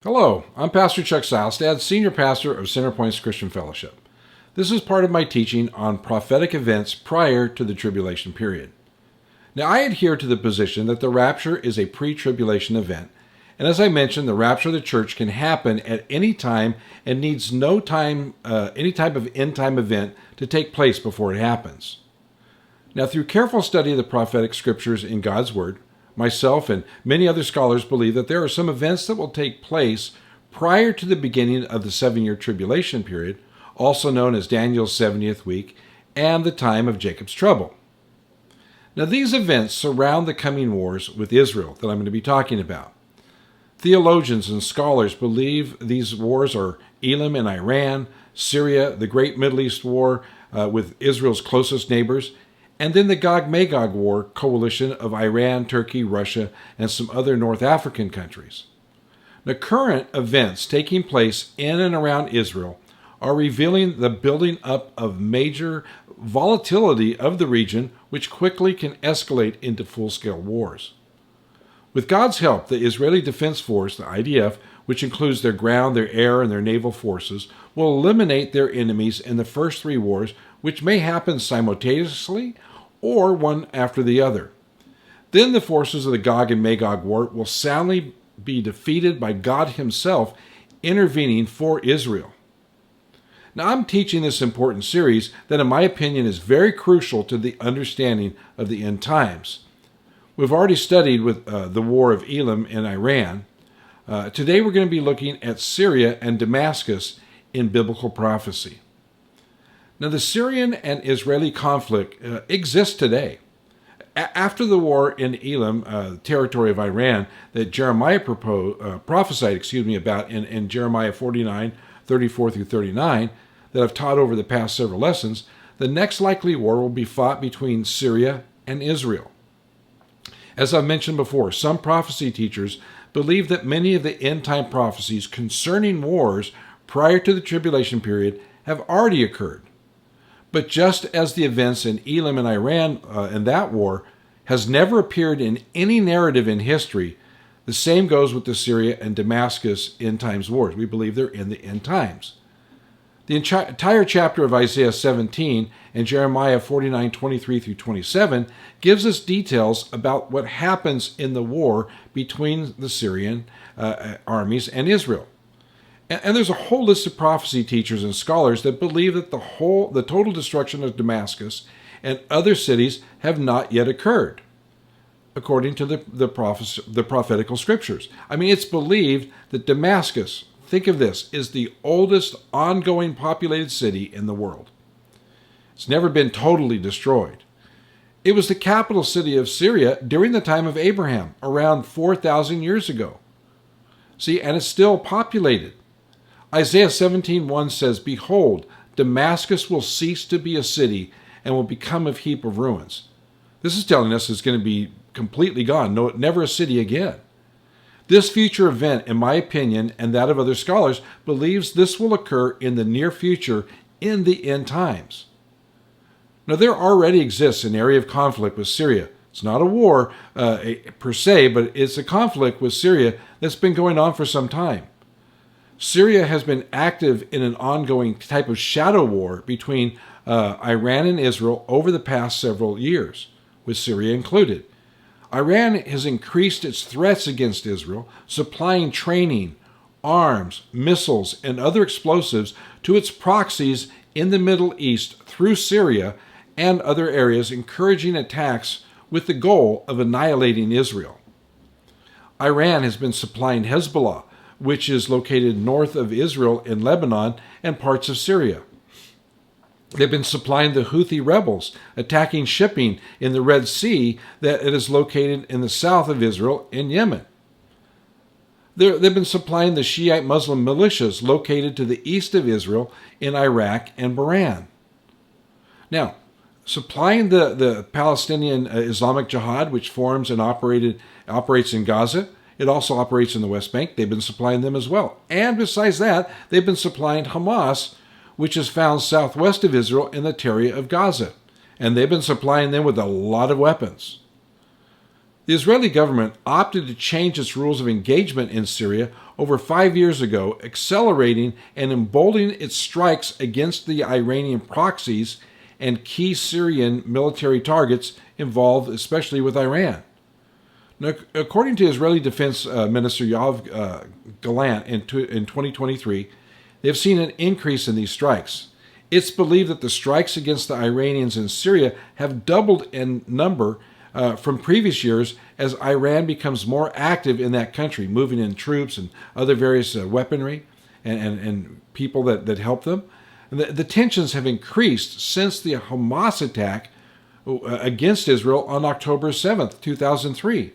Hello, I'm Pastor Chuck Seielstad, Senior Pastor of Center Points Christian Fellowship. This is part of my teaching on prophetic events prior to the Tribulation Period. Now, I adhere to the position that the rapture is a pre-tribulation event, and as I mentioned, the rapture of the church can happen at any time and needs no time, any type of end-time event to take place before it happens. Now, through careful study of the prophetic scriptures in God's Word, myself and many other scholars believe that there are some events that will take place prior to the beginning of the 7-year tribulation period, also known as Daniel's 70th week, and the time of Jacob's trouble. Now, these events surround the coming wars with Israel that I'm going to be talking about. Theologians and scholars believe these wars are Elam and Iran, Syria, the Great Middle East War with Israel's closest neighbors, and then the Gog-Magog war coalition of Iran, Turkey, Russia, and some other North African countries. The current events taking place in and around Israel are revealing the building up of major volatility of the region, which quickly can escalate into full-scale wars. With God's help, the Israeli Defense Force, the IDF, which includes their ground, their air, and their naval forces, will eliminate their enemies in the first 3 wars, which may happen simultaneously or one after the other. Then the forces of the Gog and Magog war will soundly be defeated by God himself intervening for Israel. Now, I'm teaching this important series that, in my opinion, is very crucial to the understanding of the end times. We've already studied with the war of Elam and Iran. Today we're going to be looking at Syria and Damascus in biblical prophecy. Now, the Syrian and Israeli conflict exists today. After the war in Elam, territory of Iran, that Jeremiah prophesied about in Jeremiah 49, 34 through 39, that I've taught over the past several lessons, the next likely war will be fought between Syria and Israel. As I've mentioned before, some prophecy teachers believe that many of the end-time prophecies concerning wars prior to the tribulation period have already occurred. But just as the events in Elam and Iran and that war has never appeared in any narrative in history, the same goes with the Syria and Damascus end times wars. We believe they're in the end times. The entire chapter of Isaiah 17 and Jeremiah 49, 23 through 27 gives us details about what happens in the war between the Syrian armies and Israel. And there's a whole list of prophecy teachers and scholars that believe that the total destruction of Damascus and other cities have not yet occurred, according to the prophetical scriptures. I mean, it's believed that Damascus, think of this, is the oldest ongoing populated city in the world. It's never been totally destroyed. It was the capital city of Syria during the time of Abraham, around 4,000 years ago. See, and it's still populated. Isaiah 17:1 says, "Behold, Damascus will cease to be a city and will become a heap of ruins." This is telling us it's going to be completely gone, never a city again. This future event, in my opinion, and that of other scholars, believes this will occur in the near future in the end times. Now, there already exists an area of conflict with Syria. It's not a war per se, but it's a conflict with Syria that's been going on for some time. Syria has been active in an ongoing type of shadow war between Iran and Israel over the past several years, with Syria included. Iran has increased its threats against Israel, supplying training, arms, missiles, and other explosives to its proxies in the Middle East through Syria and other areas, encouraging attacks with the goal of annihilating Israel. Iran has been supplying Hezbollah, which is located north of Israel in Lebanon and parts of Syria. They've been supplying the Houthi rebels, attacking shipping in the Red Sea that is located in the south of Israel in Yemen. They've been supplying the Shiite Muslim militias located to the east of Israel in Iraq and Bahrain. Now, supplying the Palestinian Islamic Jihad, which forms and operates in Gaza. It also operates in the West Bank. They've been supplying them as well. And besides that, they've been supplying Hamas, which is found southwest of Israel in the area of Gaza. And they've been supplying them with a lot of weapons. The Israeli government opted to change its rules of engagement in Syria over 5 years ago, accelerating and emboldening its strikes against the Iranian proxies and key Syrian military targets involved, especially with Iran. Now, according to Israeli Defense Minister Yoav Gallant in 2023, they've seen an increase in these strikes. It's believed that the strikes against the Iranians in Syria have doubled in number from previous years as Iran becomes more active in that country, moving in troops and other various weaponry and people that help them. And the tensions have increased since the Hamas attack against Israel on October 7th, 2003.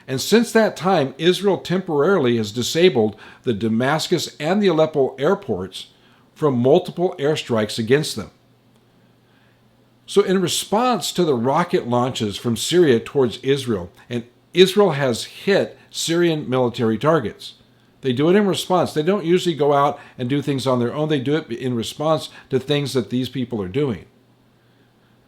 And since that time, Israel temporarily has disabled the Damascus and the Aleppo airports from multiple airstrikes against them. So in response to the rocket launches from Syria towards Israel, and Israel has hit Syrian military targets. They do it in response. They don't usually go out and do things on their own. They do it in response to things that these people are doing.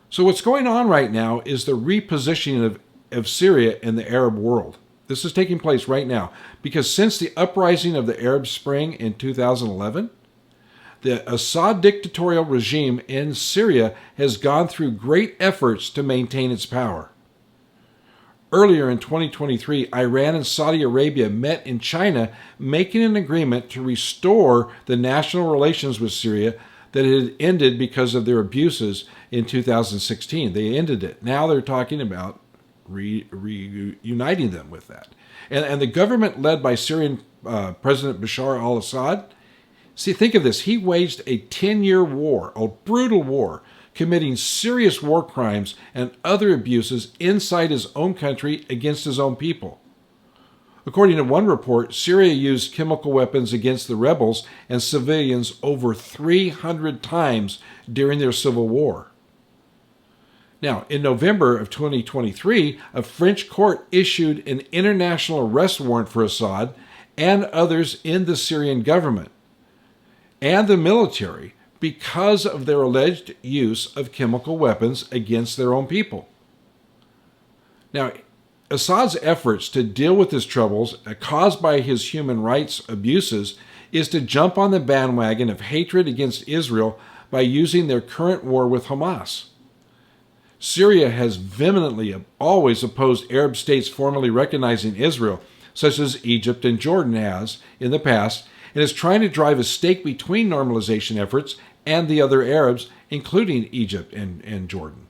So what's going on right now is the repositioning of Syria in the Arab world. This is taking place right now because since the uprising of the Arab Spring in 2011, the Assad dictatorial regime in Syria has gone through great efforts to maintain its power. Earlier in 2023, Iran and Saudi Arabia met in China, making an agreement to restore the national relations with Syria that had ended because of their abuses in 2016. They ended it. Now they're talking about reuniting them with that. And the government led by Syrian President Bashar al-Assad, see, think of this. He waged a 10-year war, a brutal war, committing serious war crimes and other abuses inside his own country against his own people. According to one report, Syria used chemical weapons against the rebels and civilians over 300 times during their civil war. Now, in November of 2023, a French court issued an international arrest warrant for Assad and others in the Syrian government and the military because of their alleged use of chemical weapons against their own people. Now, Assad's efforts to deal with his troubles caused by his human rights abuses is to jump on the bandwagon of hatred against Israel by using their current war with Hamas. Syria has vehemently always opposed Arab states formally recognizing Israel, such as Egypt and Jordan has in the past, and is trying to drive a stake between normalization efforts and the other Arabs, including Egypt and Jordan.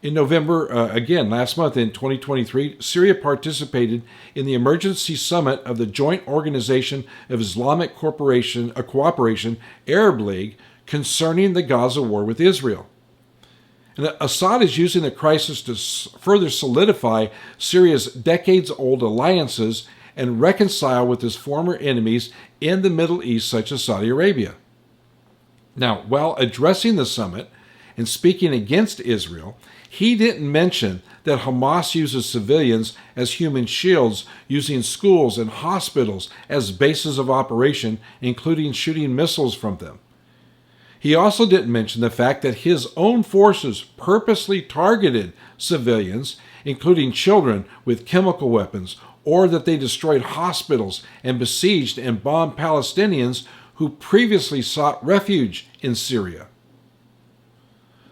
In November, again, last month in 2023, Syria participated in the emergency summit of the Joint Organization of Islamic Cooperation, Arab League, concerning the Gaza war with Israel. And Assad is using the crisis to further solidify Syria's decades-old alliances and reconcile with his former enemies in the Middle East, such as Saudi Arabia. Now, while addressing the summit and speaking against Israel, he didn't mention that Hamas uses civilians as human shields, using schools and hospitals as bases of operation, including shooting missiles from them. He also didn't mention the fact that his own forces purposely targeted civilians, including children, with chemical weapons, or that they destroyed hospitals and besieged and bombed Palestinians who previously sought refuge in Syria.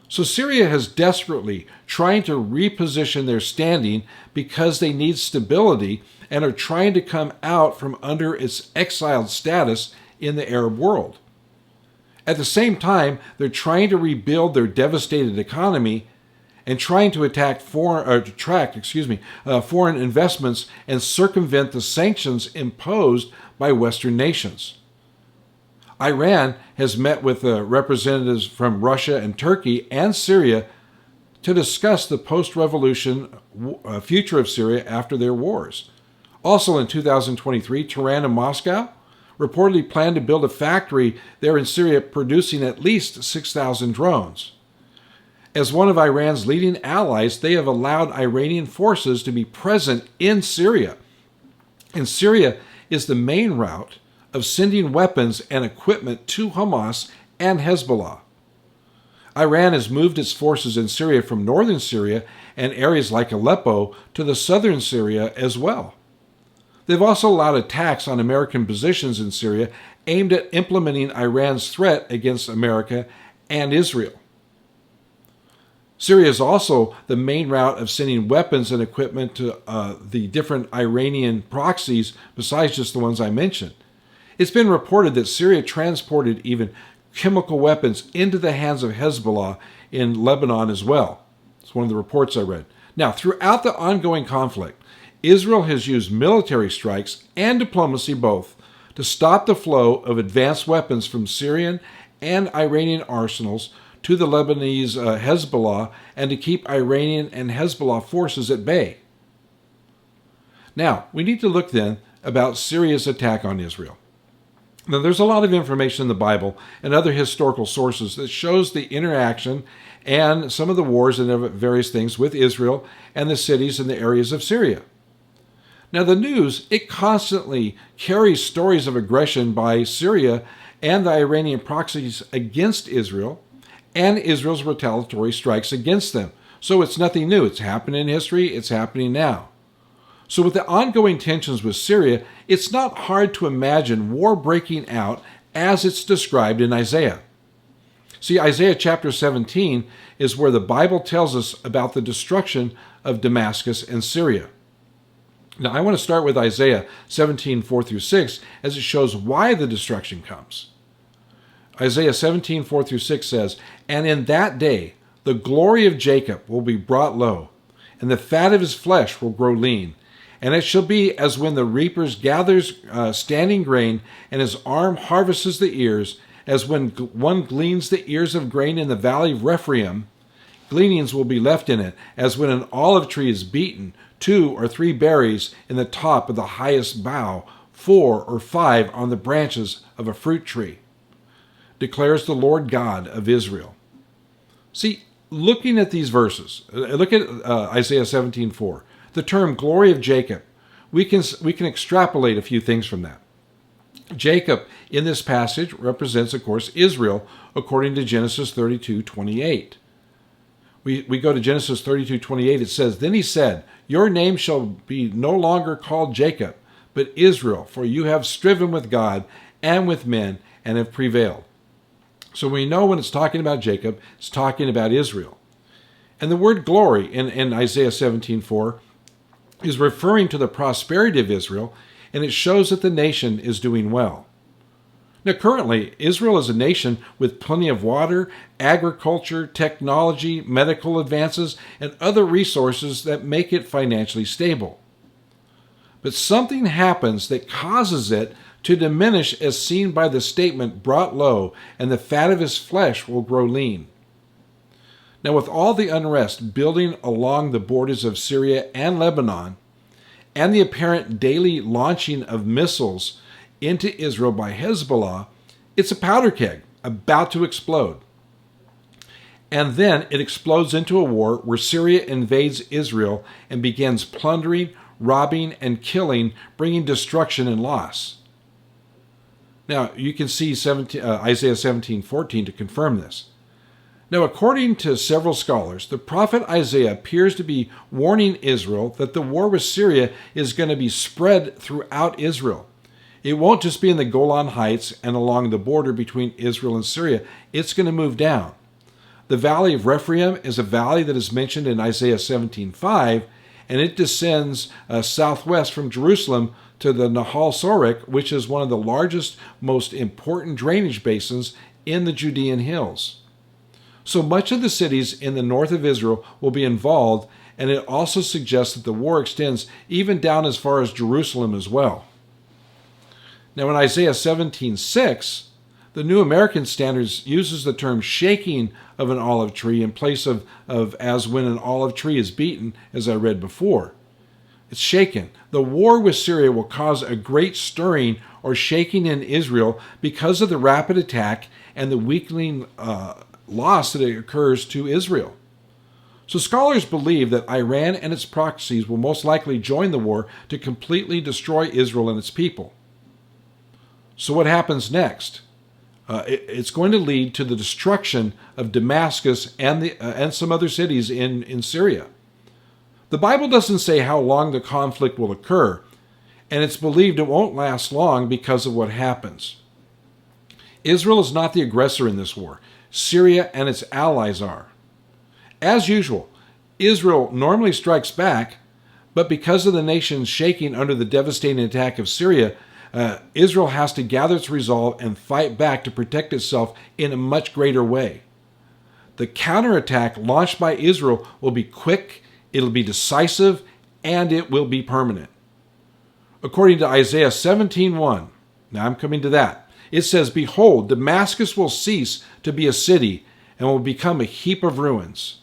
So Syria has desperately trying to reposition their standing because they need stability and are trying to come out from under its exiled status in the Arab world. At the same time, they're trying to rebuild their devastated economy and trying to attract foreign investments and circumvent the sanctions imposed by Western nations. Iran has met with representatives from Russia and Turkey and Syria to discuss the post-revolution future of Syria after their wars. Also in 2023, Tehran and Moscow reportedly plan to build a factory there in Syria producing at least 6,000 drones. As one of Iran's leading allies, they have allowed Iranian forces to be present in Syria. And Syria is the main route of sending weapons and equipment to Hamas and Hezbollah. Iran has moved its forces in Syria from northern Syria and areas like Aleppo to the southern Syria as well. They've also allowed attacks on American positions in Syria aimed at implementing Iran's threat against America and Israel. Syria is also the main route of sending weapons and equipment to the different Iranian proxies besides just the ones I mentioned. It's been reported that Syria transported even chemical weapons into the hands of Hezbollah in Lebanon as well. It's one of the reports I read. Now, throughout the ongoing conflict, Israel has used military strikes and diplomacy both to stop the flow of advanced weapons from Syrian and Iranian arsenals to the Lebanese Hezbollah and to keep Iranian and Hezbollah forces at bay. Now, we need to look then about Syria's attack on Israel. Now, there's a lot of information in the Bible and other historical sources that shows the interaction and some of the wars and various things with Israel and the cities and the areas of Syria. Now, the news, it constantly carries stories of aggression by Syria and the Iranian proxies against Israel and Israel's retaliatory strikes against them. So it's nothing new. It's happened in history. It's happening now. So with the ongoing tensions with Syria, it's not hard to imagine war breaking out as it's described in Isaiah. See, Isaiah chapter 17 is where the Bible tells us about the destruction of Damascus and Syria. Now, I want to start with Isaiah 17, 4 through 6, as it shows why the destruction comes. Isaiah 17, 4 through 6 says, "And in that day the glory of Jacob will be brought low, and the fat of his flesh will grow lean. And it shall be as when the reaper gathers standing grain, and his arm harvests the ears, as when one gleans the ears of grain in the valley of Rephaim. Gleanings will be left in it, as when an olive tree is beaten, 2 or 3 berries in the top of the highest bough, 4 or 5 on the branches of a fruit tree, declares the Lord God of Israel." See, looking at these verses, look at Isaiah 17:4. The term glory of Jacob, we can extrapolate a few things from that. Jacob in this passage represents, of course, Israel, according to Genesis 32:28. We go to Genesis 32:28. It says, "Then he said, Your name shall be no longer called Jacob, but Israel, for you have striven with God and with men and have prevailed." So we know when it's talking about Jacob, it's talking about Israel. And the word glory in Isaiah 17:4 is referring to the prosperity of Israel, and it shows that the nation is doing well. Now, currently, Israel is a nation with plenty of water, agriculture, technology, medical advances, and other resources that make it financially stable. But something happens that causes it to diminish, as seen by the statement, "brought low, and the fat of his flesh will grow lean." Now, with all the unrest building along the borders of Syria and Lebanon, and the apparent daily launching of missiles into Israel by Hezbollah, it's a powder keg about to explode. And then it explodes into a war where Syria invades Israel and begins plundering, robbing, and killing, bringing destruction and loss. Now, you can see Isaiah 17:14 to confirm this. Now, according to several scholars, the prophet Isaiah appears to be warning Israel that the war with Syria is going to be spread throughout Israel. It won't just be in the Golan Heights and along the border between Israel and Syria. It's going to move down. The valley of Rephaim is a valley that is mentioned in Isaiah 17:5, and it descends southwest from Jerusalem to the Nahal Sorek, which is one of the largest, most important drainage basins in the Judean hills. So much of the cities in the north of Israel will be involved, and it also suggests that the war extends even down as far as Jerusalem as well. Now, in Isaiah 17:6, the New American Standards uses the term shaking of an olive tree in place of as when an olive tree is beaten, as I read before. It's shaken. The war with Syria will cause a great stirring or shaking in Israel because of the rapid attack and the weakening loss that occurs to Israel. So scholars believe that Iran and its proxies will most likely join the war to completely destroy Israel and its people. So what happens next? It's going to lead to the destruction of Damascus and some other cities in Syria. The Bible doesn't say how long the conflict will occur, and it's believed it won't last long because of what happens. Israel is not the aggressor in this war. Syria and its allies are. As usual, Israel normally strikes back, but because of the nation shaking under the devastating attack of Syria, Israel has to gather its resolve and fight back to protect itself in a much greater way. The counterattack launched by Israel will be quick, it'll be decisive, and it will be permanent. According to Isaiah 17:1, now I'm coming to that, it says, "Behold, Damascus will cease to be a city and will become a heap of ruins."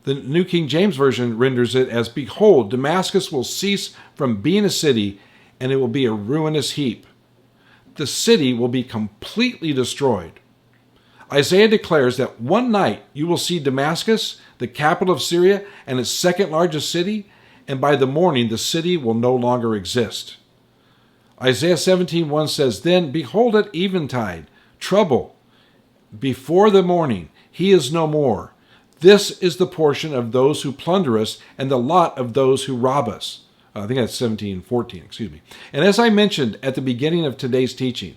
The New King James Version renders it as, "Behold, Damascus will cease from being a city and it will be a ruinous heap." The city will be completely destroyed. Isaiah declares that one night you will see Damascus, the capital of Syria, and its second largest city, and by the morning the city will no longer exist. Isaiah 17:1 says, "Then behold at eventide, trouble. Before the morning, he is no more. This is the portion of those who plunder us and the lot of those who rob us." I think that's 17:14, excuse me. And as I mentioned at the beginning of today's teaching,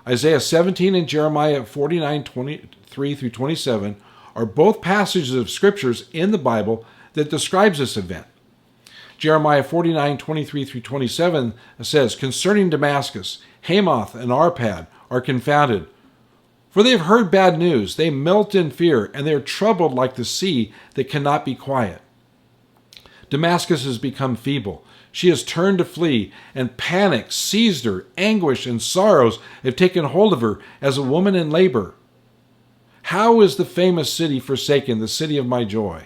Isaiah 17 and Jeremiah 49:23 through 27 are both passages of scriptures in the Bible that describes this event. Jeremiah 49:23 through 27 says, "Concerning Damascus, Hamath and Arpad are confounded, for they have heard bad news. They melt in fear, and they are troubled like the sea that cannot be quiet. Damascus has become feeble. She has turned to flee, and panic seized her. Anguish and sorrows have taken hold of her as a woman in labor. How is the famous city forsaken, the city of my joy?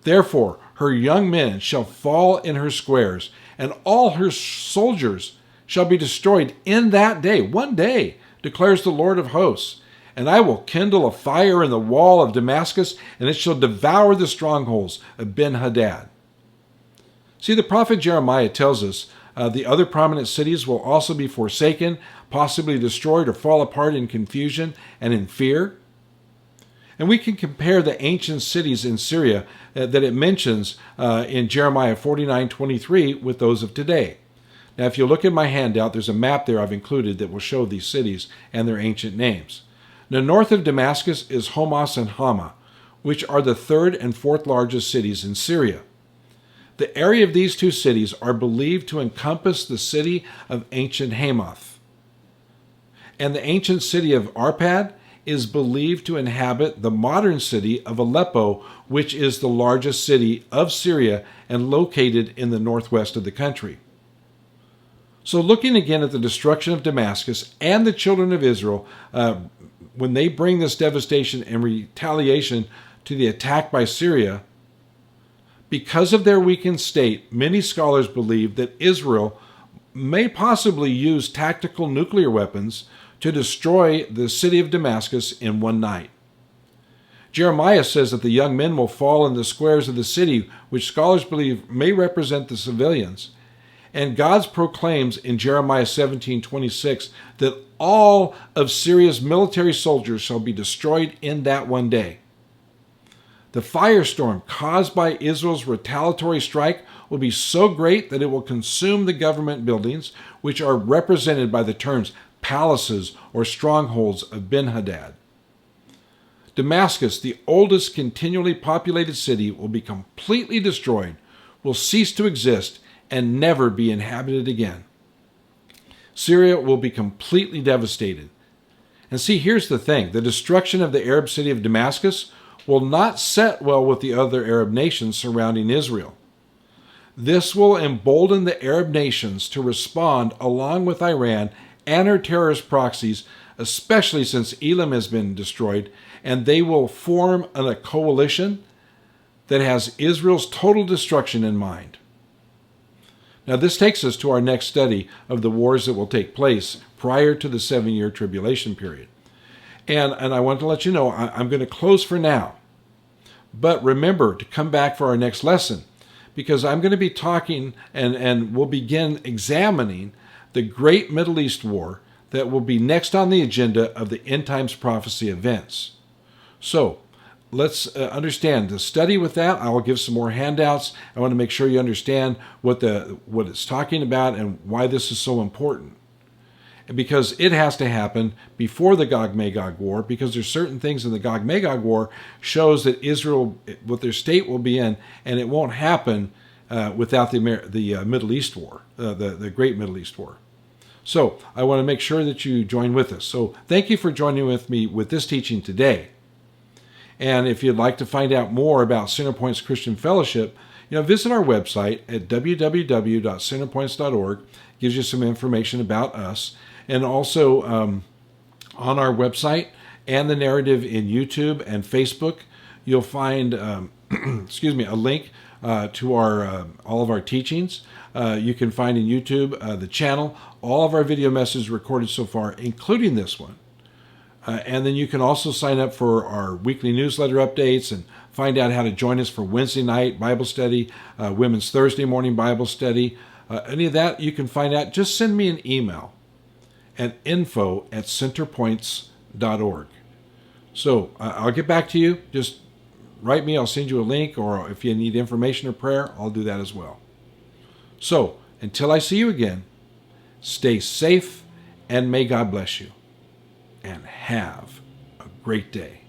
Therefore, her young men shall fall in her squares, and all her soldiers shall be destroyed in that day," one day, declares the Lord of hosts. "And I will kindle a fire in the wall of Damascus, and it shall devour the strongholds of Ben-Hadad." See, the prophet Jeremiah tells us the other prominent cities will also be forsaken, possibly destroyed or fall apart in confusion and in fear. And we can compare the ancient cities in Syria that it mentions in Jeremiah 49:23 with those of today. Now, if you look at my handout, there's a map there I've included that will show these cities and their ancient names. Now, north of Damascus is Homas and Hama, which are the third and fourth largest cities in Syria. The area of these two cities are believed to encompass the city of ancient Hamath. And the ancient city of Arpad is believed to inhabit the modern city of Aleppo, which is the largest city of Syria and located in the northwest of the country. So looking again at the destruction of Damascus and the children of Israel, when they bring this devastation and retaliation to the attack by Syria, because of their weakened state, many scholars believe that Israel may possibly use tactical nuclear weapons to destroy the city of Damascus in one night. Jeremiah says that the young men will fall in the squares of the city, which scholars believe may represent the civilians. And God proclaims in Jeremiah 17:26 that all of Syria's military soldiers shall be destroyed in that one day. The firestorm caused by Israel's retaliatory strike will be so great that it will consume the government buildings, which are represented by the terms palaces or strongholds of Ben-Hadad. Damascus, the oldest continually populated city, will be completely destroyed, will cease to exist, and never be inhabited again. Syria will be completely devastated. And see, here's the thing. The destruction of the Arab city of Damascus will not set well with the other Arab nations surrounding Israel. This will embolden the Arab nations to respond along with Iran and her terrorist proxies, especially since Elam has been destroyed, and they will form a coalition that has Israel's total destruction in mind. Now, this takes us to our next study of the wars that will take place prior to the 7-year tribulation period. And I want to let you know, I'm going to close for now. But remember to come back for our next lesson, because I'm going to be talking and we'll begin examining the Great Middle East War, that will be next on the agenda of the end times prophecy events. So let's understand the study with that. I will give some more handouts. I want to make sure you understand what it's talking about and why this is so important. Because it has to happen before the Gog-Magog war, because there's certain things in the Gog-Magog war shows that Israel, what their state will be in, and it won't happen without the Middle East war, the Great Middle East War. So I want to make sure that you join with us. So thank you for joining with me with this teaching today. And if you'd like to find out more about Centerpoint's Christian Fellowship, visit our website at www.centerpoints.org. Gives you some information about us. And also on our website and the narrative in YouTube and Facebook, you'll find a link to all of our teachings. You can find in YouTube the channel, all of our video messages recorded so far, including this one. And then you can also sign up for our weekly newsletter updates and find out how to join us for Wednesday night Bible study, Women's Thursday morning Bible study. Any of that you can find out. Just send me an email at info@centerpoints.org. So I'll get back to you. Just write me. I'll send you a link, or if you need information or prayer, I'll do that as well. So until I see you again, stay safe and may God bless you. And have a great day.